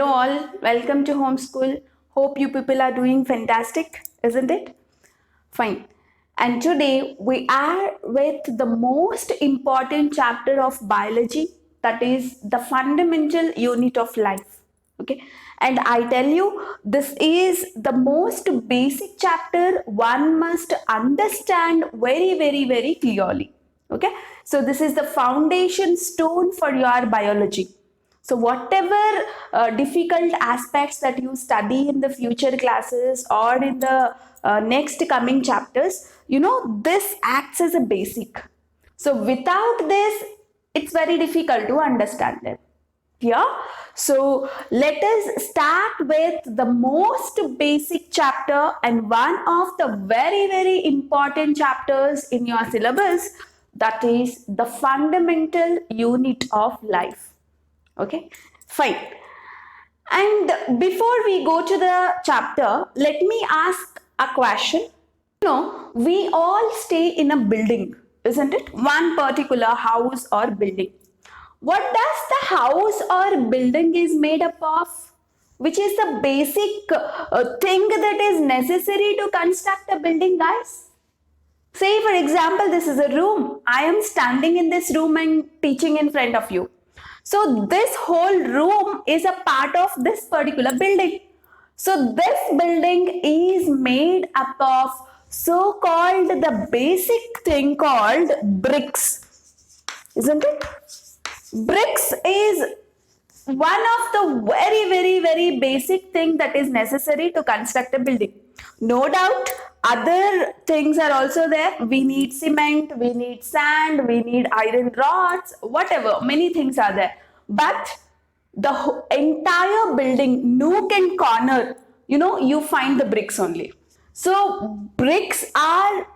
Hello all, welcome to Homeschool. Hope you people are doing fantastic, isn't it? Fine. And today we are with the most important chapter of biology, that is the fundamental unit of life. Okay. And I tell you, this is the most basic chapter one must understand very clearly. Okay. So this is the foundation stone for your biology. So whatever difficult aspects that you study in the future classes or in the next coming chapters, this acts as a basic. So without this, it's very difficult to understand them. Yeah. So let us start with the most basic chapter and one of the very important chapters in your syllabus, that is the fundamental unit of life. Okay, fine. And before we go to the chapter, let me ask a question. We all stay in a building, isn't it? One particular house or building. What does the house or building is made up of? Which is the basic thing that is necessary to construct a building, guys? Say, for example, this is a room. I am standing in this room and teaching in front of you. So this whole room is a part of this particular building. So this building is made up of so-called the basic thing called bricks, isn't it? Bricks is one of the very basic thing that is necessary to construct a building. No doubt other things are also there. We need cement, we need sand, we need iron rods, whatever, many things are there. But the entire building, nook and corner, you find the bricks only. So bricks are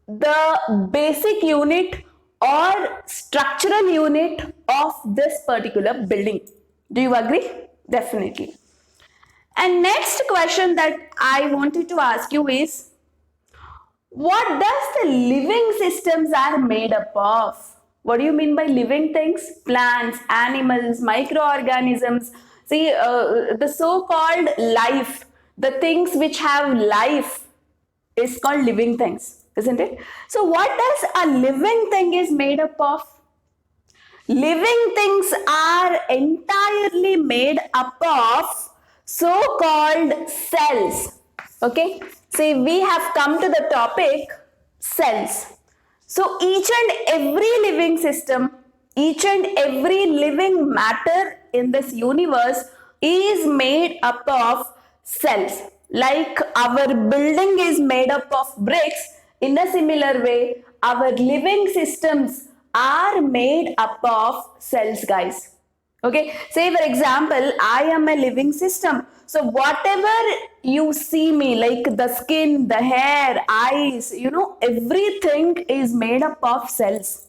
the basic unit or structural unit of this particular building. Do you agree? Definitely. And next question that I wanted to ask you is, what does the living systems are made up of? What do you mean by living things? Plants, animals, microorganisms. See, the so-called life, the things which have life is called living things, isn't it? So what does a living thing is made up of? Living things are entirely made up of so-called cells. Okay, so we have come to the topic cells. So each and every living system, each and every living matter in this universe is made up of cells. Like our building is made up of bricks, in a similar way, our living systems are made up of cells, guys. Okay, say for example, I am a living system. So whatever you see me, like the skin, the hair, eyes, everything is made up of cells.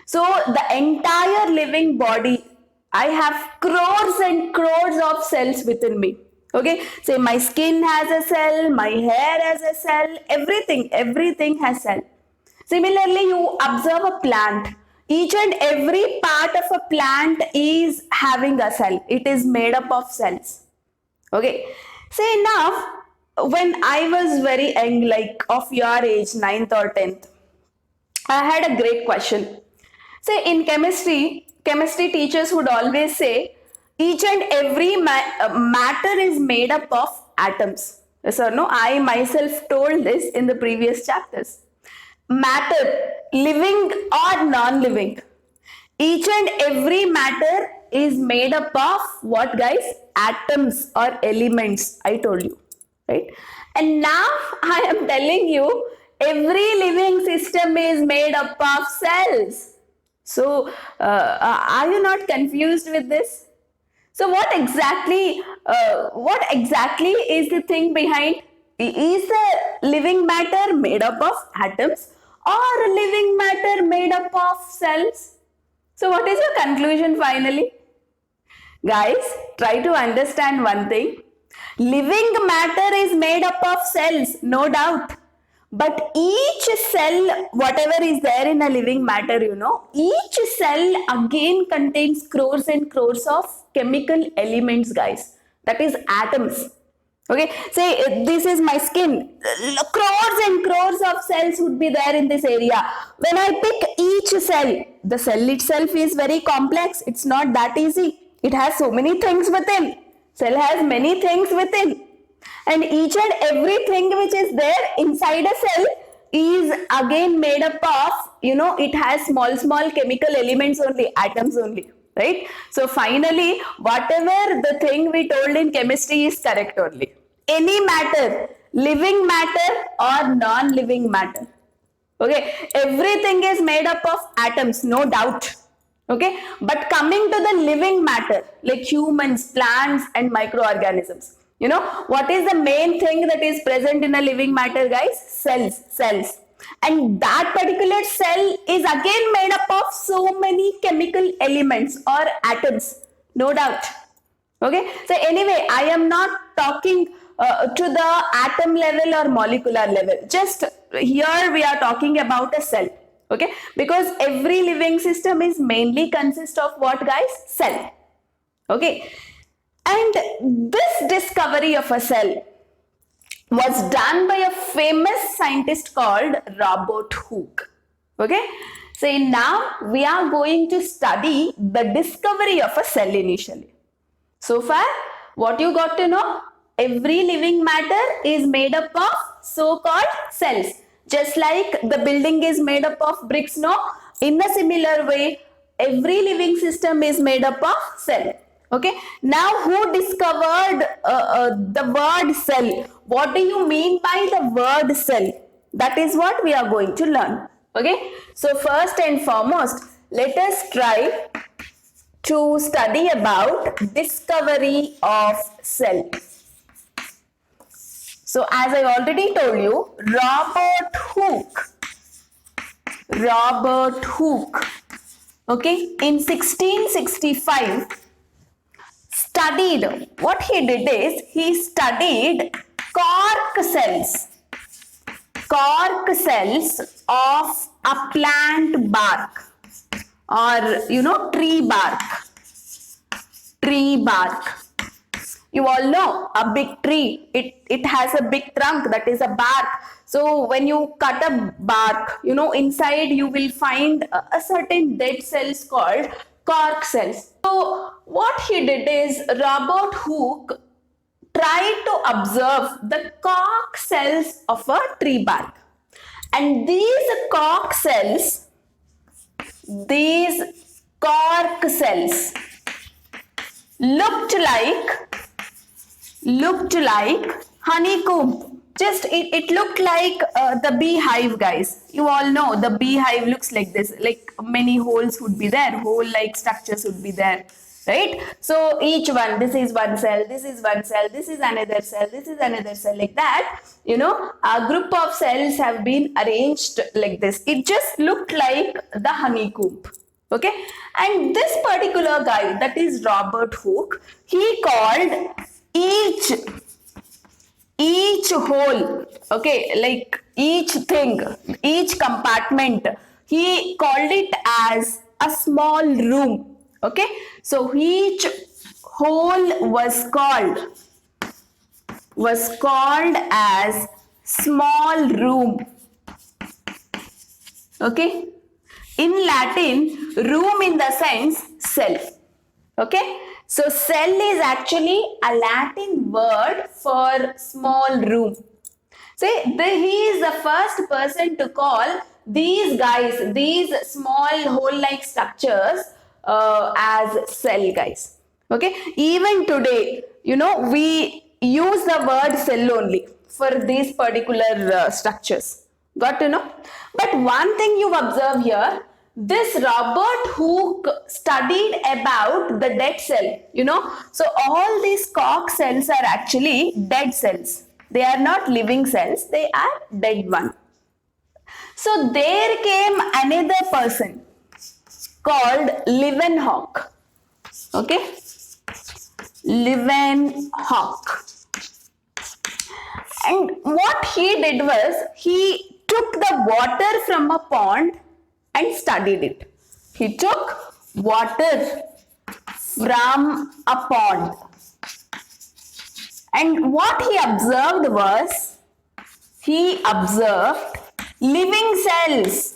So the entire living body, I have crores and crores of cells within me. Okay, say my skin has a cell, my hair has a cell, everything has cell. Similarly, you observe a plant. Each and every part of a plant is having a cell. It is made up of cells. Okay. Say now, when I was very young, like of your age, 9th or 10th, I had a great question. Say in chemistry teachers would always say, each and every matter is made up of atoms. Yes or no? I myself told this in the previous chapters. Matter, living or non-living, each and every matter is made up of what, guys? Atoms or elements, I told you, right? And now I am telling you, every living system is made up of cells. So are you not confused with this? So what exactly is the thing behind? Is the living matter made up of atoms or living matter made up of cells? So what is your conclusion finally? Guys, try to understand one thing. Living matter is made up of cells, no doubt. But each cell, whatever is there in a living matter, each cell again contains crores and crores of chemical elements, guys. that is atoms. Okay, say this is my skin. Crores and crores of cells would be there in this area. When I pick each cell, the cell itself is very complex. It's not that easy. It has so many things within. Cell has many things within. And each and everything which is there inside a cell is again made up of, it has small chemical elements only, atoms only, right? So finally, whatever the thing we told in chemistry is correct only. Any matter, living matter or non-living matter, okay, everything is made up of atoms, no doubt. Okay, but coming to the living matter, like humans, plants and microorganisms, what is the main thing that is present in a living matter, guys? Cells. And that particular cell is again made up of so many chemical elements or atoms, no doubt. Okay, so anyway, I am not talking to the atom level or molecular level. Just here we are talking about a cell. Okay, because every living system is mainly consist of what, guys? Cell. Okay, and this discovery of a cell was done by a famous scientist called Robert Hooke. Okay, so now we are going to study the discovery of a cell initially. So far, what you got to know? Every living matter is made up of so-called cells. Just like the building is made up of bricks, no? In a similar way, every living system is made up of cell. Okay. Now, who discovered the word cell? What do you mean by the word cell? That is what we are going to learn. Okay. So, first and foremost, let us try to study about discovery of cell. So, as I already told you, Robert Hooke, okay, in 1665 studied, what he did is, he studied cork cells of a plant bark or, tree bark. You all know a big tree, it has a big trunk, that is a bark. So when you cut a bark, inside you will find a certain dead cells called cork cells. So what he did is, Robert Hooke tried to observe the cork cells of a tree bark. And these cork cells looked like honeycomb. Just it looked like the beehive, guys. You all know the beehive looks like this, like many holes would be there, hole like structures would be there, right? So each one, this is one cell, this is one cell, this is another cell, this is another cell, like that. A group of cells have been arranged like this. It just looked like the honeycomb. Okay, and this particular guy, that is Robert Hooke, he called each hole, okay, like each thing, each compartment, he called it as a small room. Okay, so each hole was called as small room. Okay, in Latin, room in the sense cell. Okay, so cell is actually a Latin word for small room. See, he is the first person to call these guys, these small hole-like structures as cell, guys. Okay, even today, we use the word cell only for these particular structures. Got to know? But one thing you observe here, this Robert Hooke studied about the dead cell, So all these cork cells are actually dead cells. They are not living cells, they are dead one. So there came another person called Leeuwenhoek. Okay? Leeuwenhoek. And what he did was, he took the water from a pond and studied it. He took water from a pond And what he observed was, he observed living cells.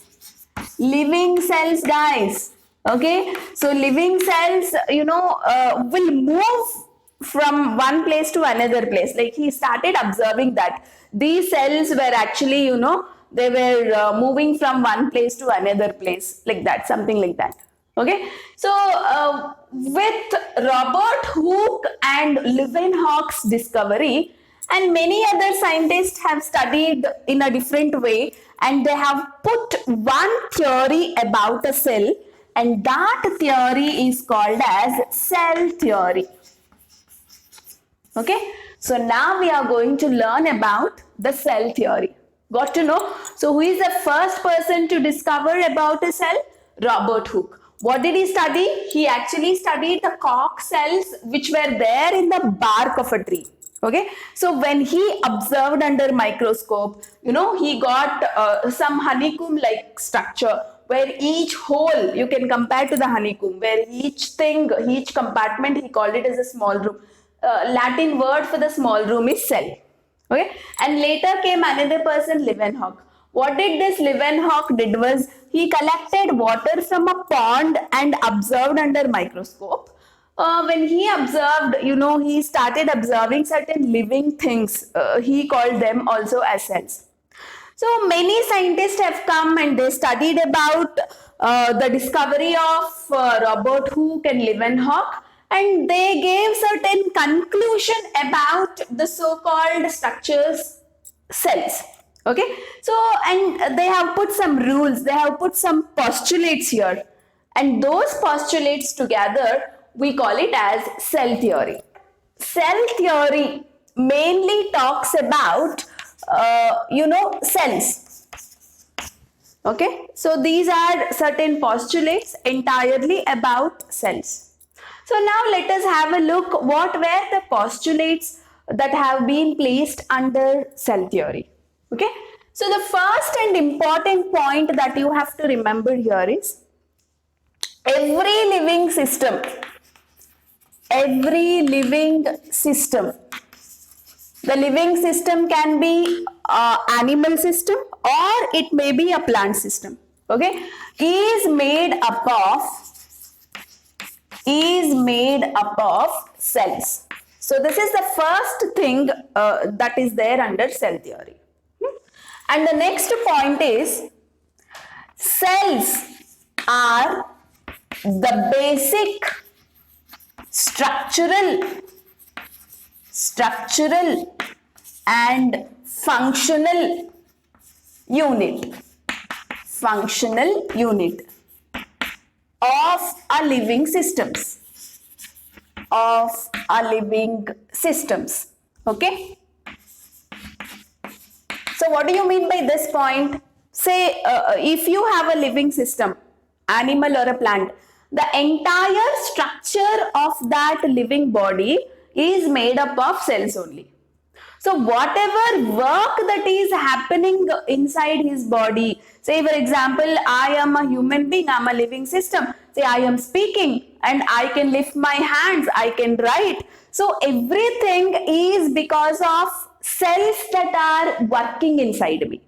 Living cells, guys. Okay, so living cells, will move from one place to another place. Like, he started observing that these cells were actually, they were moving from one place to another place, like that, something like that. Okay, so with Robert Hooke and Leeuwenhoek's discovery, and many other scientists have studied in a different way, and they have put one theory about a cell, and that theory is called as cell theory. Okay, so now we are going to learn about the cell theory. Got to know? So who is the first person to discover about a cell? Robert Hooke. What did he study? He actually studied the cork cells which were there in the bark of a tree. Okay, so when he observed under microscope, he got some honeycomb like structure, where each hole you can compare to the honeycomb, where each compartment, he called it as a small room. Latin word for the small room is cell. Okay, and later came another person, Leeuwenhoek. What did this Leeuwenhoek did was, he collected water from a pond and observed under microscope. When he observed, he started observing certain living things. He called them also as cells. So many scientists have come and they studied about the discovery of Robert Hooke and Leeuwenhoek, and they gave certain conclusion about the so-called structures cells. Okay, so, and they have put some rules, they have put some postulates here, and those postulates together we call it as cell theory. Cell theory mainly talks about cells. Okay, so these are certain postulates entirely about cells. So now let us have a look what were the postulates that have been placed under cell theory. Okay, so the first and important point that you have to remember here is, every living system, the living system can be an animal system or it may be a plant system, okay, is made up of cells. So this is the first thing that is there under cell theory. And the next point is, cells are the basic structural and functional unit of a living systems. Okay, so what do you mean by this point? Say if you have a living system, animal or a plant, the entire structure of that living body is made up of cells only. So whatever work that is happening inside his body, say for example, I am a human being, I am a living system. Say I am speaking and I can lift my hands, I can write. So everything is because of cells that are working inside me.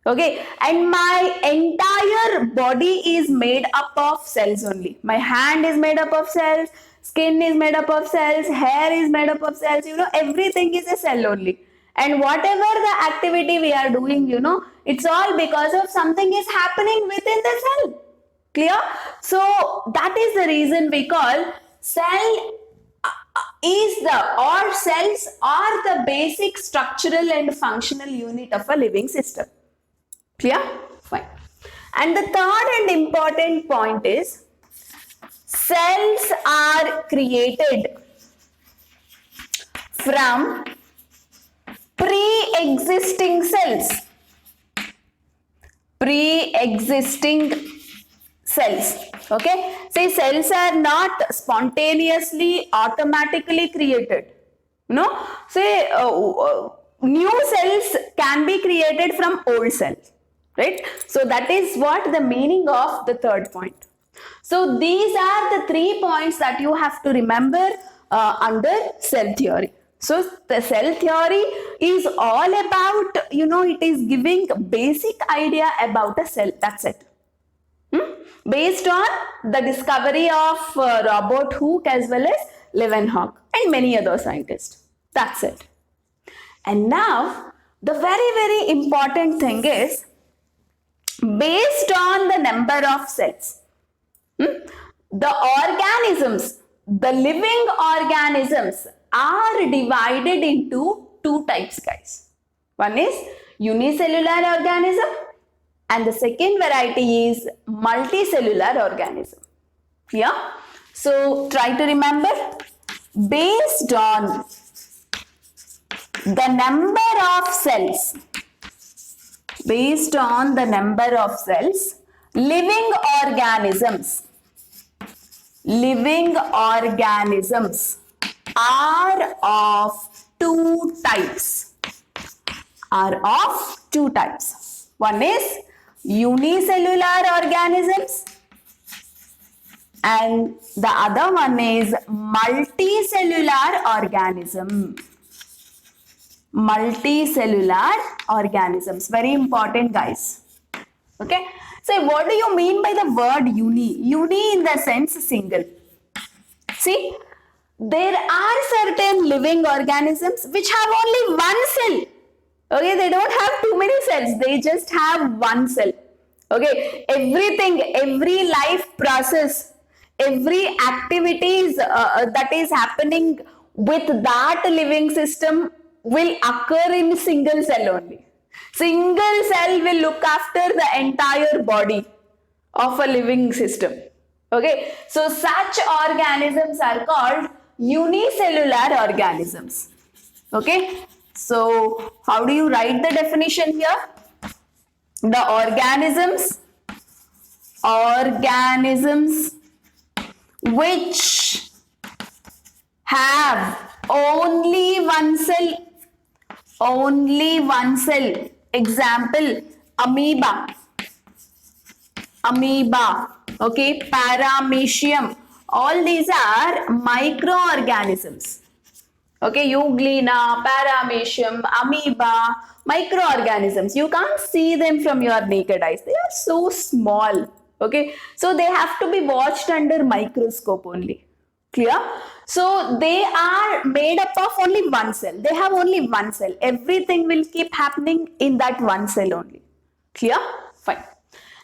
Okay, and my entire body is made up of cells only. My hand is made up of cells, skin is made up of cells, hair is made up of cells, everything is a cell only. And whatever the activity we are doing, it's all because of something is happening within the cell. Clear? So that is the reason we call cells are the basic structural and functional unit of a living system. Clear? Fine. And the third and important point is, cells are created from pre-existing cells. Okay, say cells are not spontaneously, automatically created. Say new cells can be created from old cells. Right? So that is what the meaning of the third point. So these are the 3 points that you have to remember under cell theory. So the cell theory is all about, it is giving basic idea about a cell. That's it. Based on the discovery of Robert Hooke as well as Leeuwenhoek and many other scientists. That's it. And now the very, very important thing is based on the number of cells. The organisms, the living organisms are divided into two types, guys. One is unicellular organism and the second variety is multicellular organism. Yeah? So try to remember, based on the number of cells, living organisms are of two types. One is unicellular organisms and the other one is multicellular organisms. Very important, guys. Okay. So what do you mean by the word uni? Uni in the sense single. See, there are certain living organisms which have only one cell. Okay, they don't have too many cells. They just have one cell. Okay, everything, every life process, every activities that is happening with that living system will occur in single cell only. Single cell will look after the entire body of a living system. Okay, so such organisms are called unicellular organisms. Okay, so how do you write the definition here? The organisms which have only one cell. Example, amoeba, okay, paramecium. All these are microorganisms. Okay, euglena, paramecium, amoeba, microorganisms. You can't see them from your naked eyes. They are so small. Okay, so they have to be watched under microscope only. Clear? So they are made up of only one cell. They have only one cell. Everything will keep happening in that one cell only. Clear? Fine.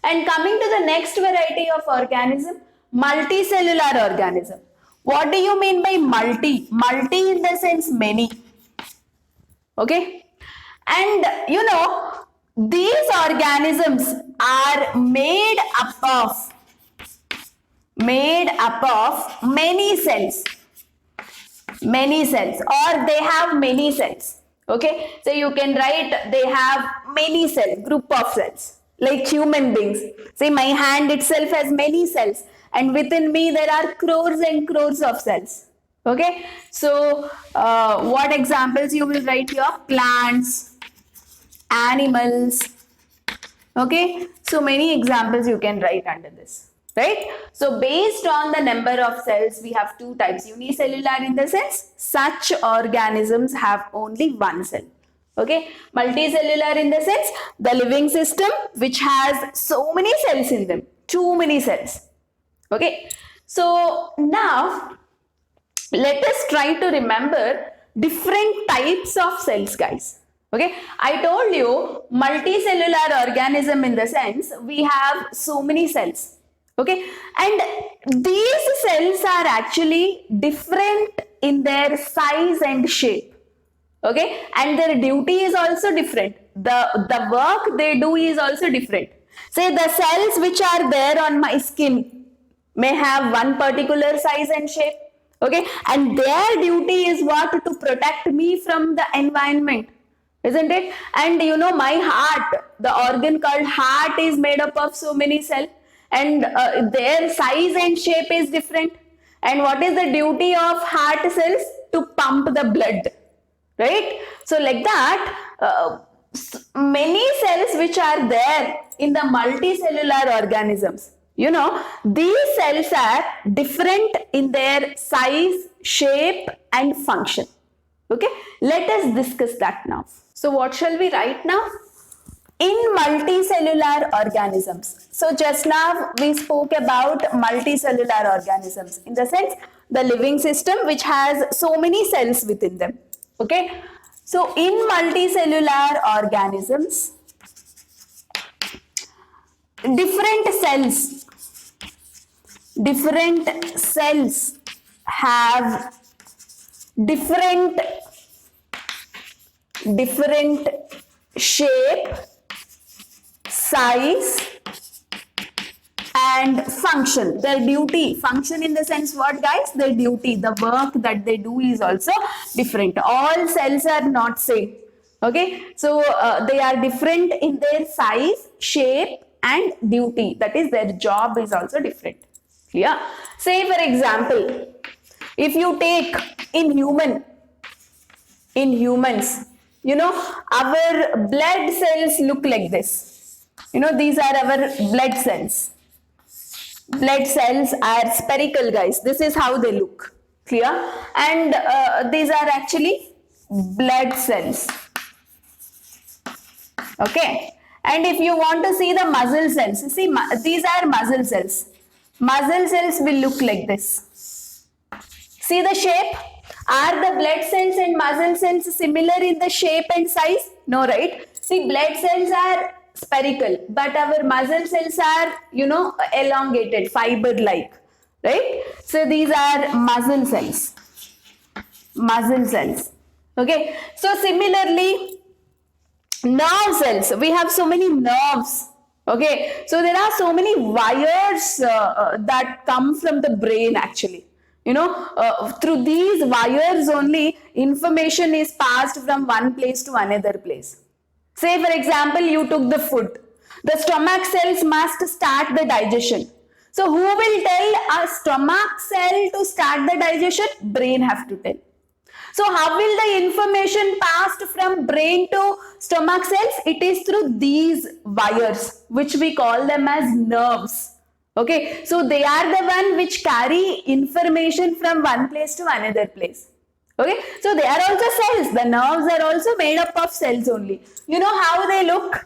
And coming to the next variety of organism, multicellular organism. What do you mean by multi? Multi in the sense many. Okay? And these organisms are made up of many cells, or they have many cells. Okay, so you can write they have many cells, group of cells, like human beings. See, my hand itself has many cells, and within me there are crores and crores of cells. Okay, so what examples you will write here? Plants, animals. Okay, so many examples you can write under this. Right? So based on the number of cells, we have two types. Unicellular in the sense, such organisms have only one cell. Okay? Multicellular in the sense, the living system which has so many cells in them. Too many cells. Okay? So now, let us try to remember different types of cells, guys. Okay? I told you, multicellular organism in the sense, we have so many cells. Okay, and these cells are actually different in their size and shape. Okay, and their duty is also different. The work they do is also different. Say the cells which are there on my skin may have one particular size and shape. Okay, and their duty is what? To protect me from the environment, isn't it? And my heart, the organ called heart, is made up of so many cells. And their size and shape is different. And what is the duty of heart cells? To pump the blood, right? So like that, many cells which are there in the multicellular organisms, these cells are different in their size, shape and function. Okay, let us discuss that now. So what shall we write now? In multicellular organisms. So just now we spoke about multicellular organisms, in the sense the living system which has so many cells within them. Okay, so in multicellular organisms, different cells have different shape, size and function. Their duty, function in the sense what guys? Their duty, the work that they do is also different. All cells are not same. Okay, so they are different in their size, shape and duty. That is, their job is also different. Clear? Say for example, if you take in humans, you know, our blood cells look like this. You know, these are our blood cells. Blood cells are spherical, guys. This is how they look. Clear? And these are actually blood cells. Okay. And if you want to see the muscle cells, see, these are muscle cells. Muscle cells will look like this. See the shape? Are the blood cells and muscle cells similar in the shape and size? No, right? See, blood cells are spherical, but our muscle cells are, you know, elongated, fiber-like, right? So these are muscle cells. Muscle cells. Okay. So similarly, nerve cells. We have so many nerves. Okay. So there are so many wires that come from the brain actually. You know, through these wires only information is passed from one place to another place. Say for example, you took the food. The stomach cells must start the digestion. So who will tell a stomach cell to start the digestion? Brain have to tell. So how will the information passed from brain to stomach cells? It is through these wires, which we call them as nerves. Okay, so they are the one which carry information from one place to another place. Okay, so they are also cells. The nerves are also made up of cells only. You know how they look?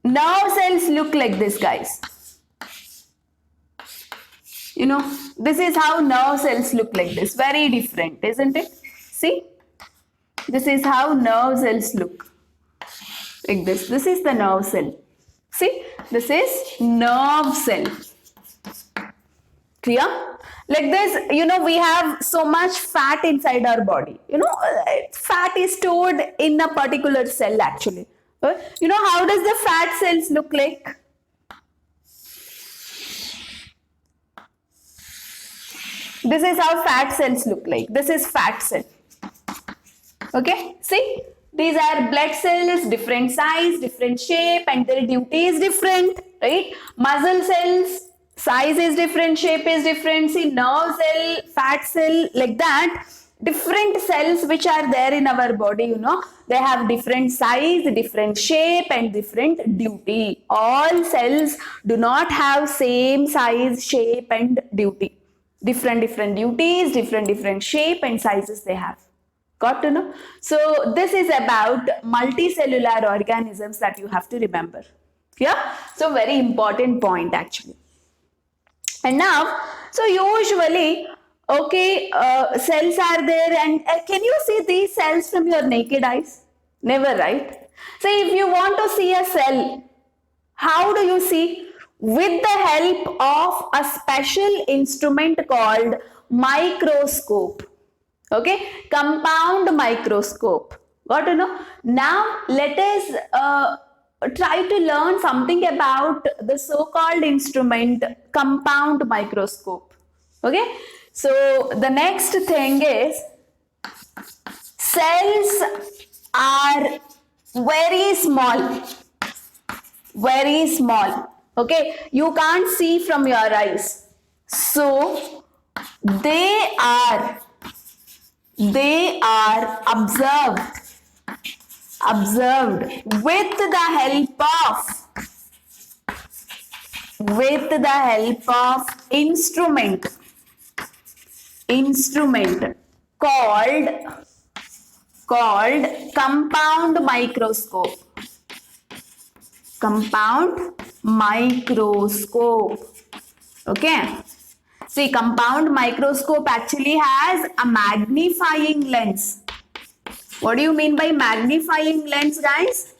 Nerve cells look like this, guys. You know, this is how nerve cells look like this. Very different, isn't it? See, this is how nerve cells look like this. This is the nerve cell. See, this is nerve cell. Clear? Like this, you know, we have so much fat inside our body. You know, fat is stored in a particular cell actually. You know, how does the fat cells look like? This is how fat cells look like. This is fat cell. Okay, see? These are blood cells, different size, different shape, and their duty is different, right? Muscle cells, size is different, shape is different. See, nerve cell, fat cell, like that. Different cells which are there in our body, you know, they have different size, different shape, and different duty. All cells do not have same size, shape, and duty. Different duties, different shape and sizes they have. Got to know? So this is about multicellular organisms that you have to remember. Yeah? So very important point actually. And now, so usually, okay, cells are there, and can you see these cells from your naked eyes? Never, right? So if you want to see a cell, how do you see? With the help of a special instrument called microscope. Okay, compound microscope. Got to know? Now let us try to learn something about the so-called instrument compound microscope. Okay, so the next thing is, cells are very small. Very small. Okay, you can't see from your eyes. So they are observed with the help of instrument called called compound microscope. Compound microscope. Okay. See, compound microscope actually has a magnifying lens. What do you mean by magnifying lens, guys?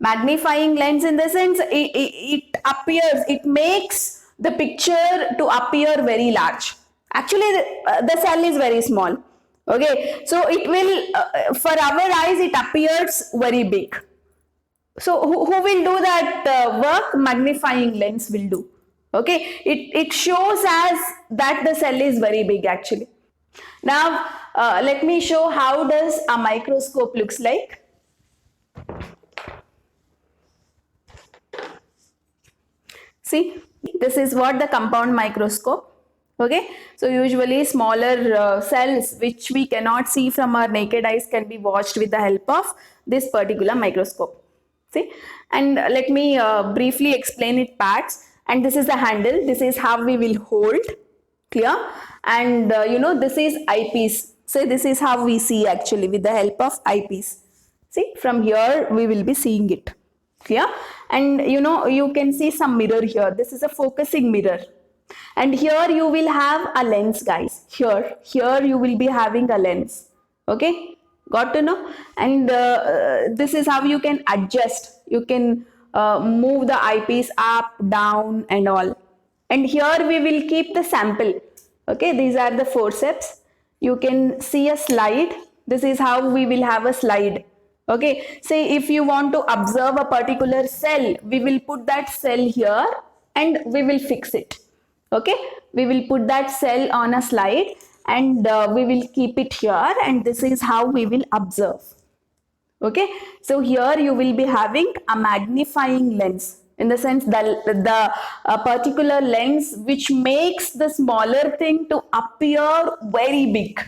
Magnifying lens in the sense it appears, it makes the picture to appear very large. Actually, the cell is very small. Okay, so it will, for our eyes, it appears very big. So who will do that work? Magnifying lens will do. Okay, it shows as that the cell is very big actually. Now let me show how does a microscope looks like. See, this is what the compound microscope. Okay, so usually smaller cells which we cannot see from our naked eyes can be watched with the help of this particular microscope. See, and let me briefly explain it parts. And this is the handle. This is how we will hold. Clear? And this is eyepiece. So this is how we see actually with the help of eyepiece. See, from here we will be seeing it. Clear? And you can see some mirror here. This is a focusing mirror. And here you will have a lens, guys. Here you will be having a lens. Okay, got to know? And this is how you can adjust. You can move the eyepiece up, down, and all. And here we will keep the sample. Okay, these are the forceps. You can see a slide. This is how we will have a slide. Okay, say if you want to observe a particular cell, we will put that cell here and we will fix it. Okay, we will put that cell on a slide and we will keep it here, and this is how we will observe. Okay, so here you will be having a magnifying lens, in the sense the particular lens which makes the smaller thing to appear very big,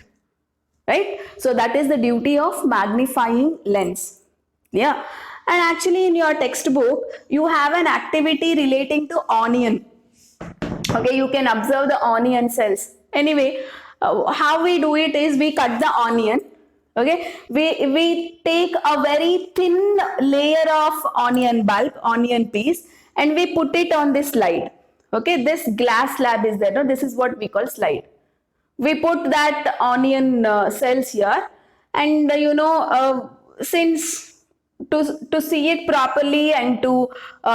right? So that is the duty of magnifying lens. Yeah, and actually in your textbook you have an activity relating to onion. Okay, you can observe the onion cells. Anyway, how we do it is we cut the onion. Okay, we take a very thin layer of onion bulb, onion piece, and we put it on this slide. Okay, this glass slab is there. No? This is what we call slide. We put that onion cells here, and since to see it properly and to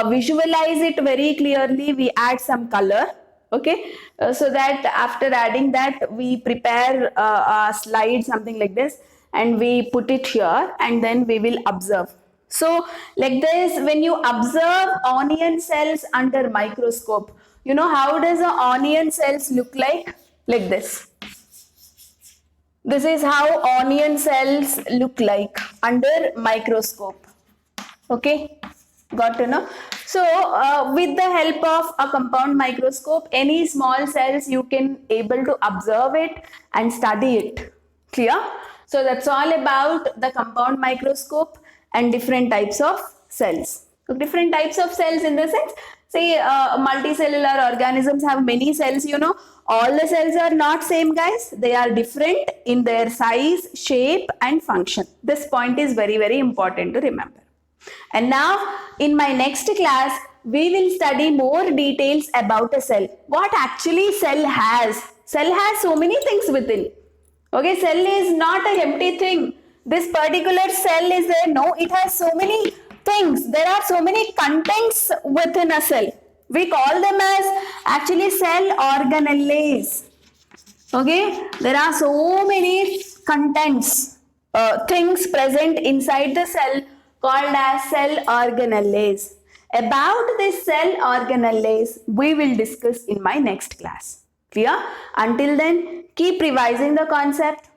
visualize it very clearly, we add some color. Okay, so that after adding that, we prepare a slide, something like this, and we put it here, and then we will observe. So like this, when you observe onion cells under microscope, how does the onion cells look like? Like this. This is how onion cells look like under microscope. Okay, got to know? So with the help of a compound microscope, any small cells you can able to observe it and study it. Clear? So that's all about the compound microscope and different types of cells. So different types of cells in the sense, say multicellular organisms have many cells, all the cells are not same, guys. They are different in their size, shape and function. This point is very, very important to remember. And now in my next class, we will study more details about a cell. What actually cell has? Cell has so many things within. Okay, cell is not an empty thing. This particular cell is there. No, it has so many things. There are so many contents within a cell. We call them as actually cell organelles. Okay, there are so many contents, things present inside the cell called as cell organelles. About this cell organelles, we will discuss in my next class. Clear? Until then, keep revising the concept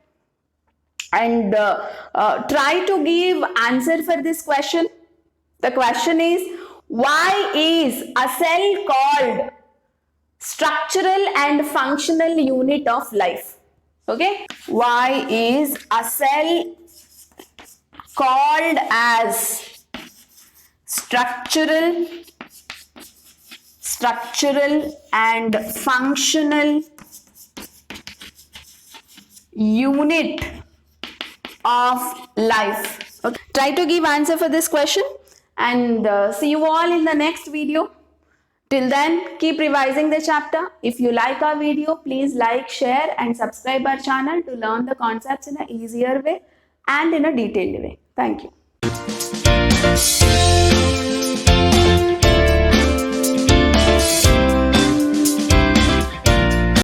and try to give answer for this question. The question is, why is a cell called structural and functional unit of life? Okay, why is a cell called as structural and functional unit of life. Okay. Try to give answer for this question and see you all in the next video. Till then, keep revising the chapter. If you like our video, please like, share and subscribe our channel to learn the concepts in an easier way and in a detailed way. Thank you.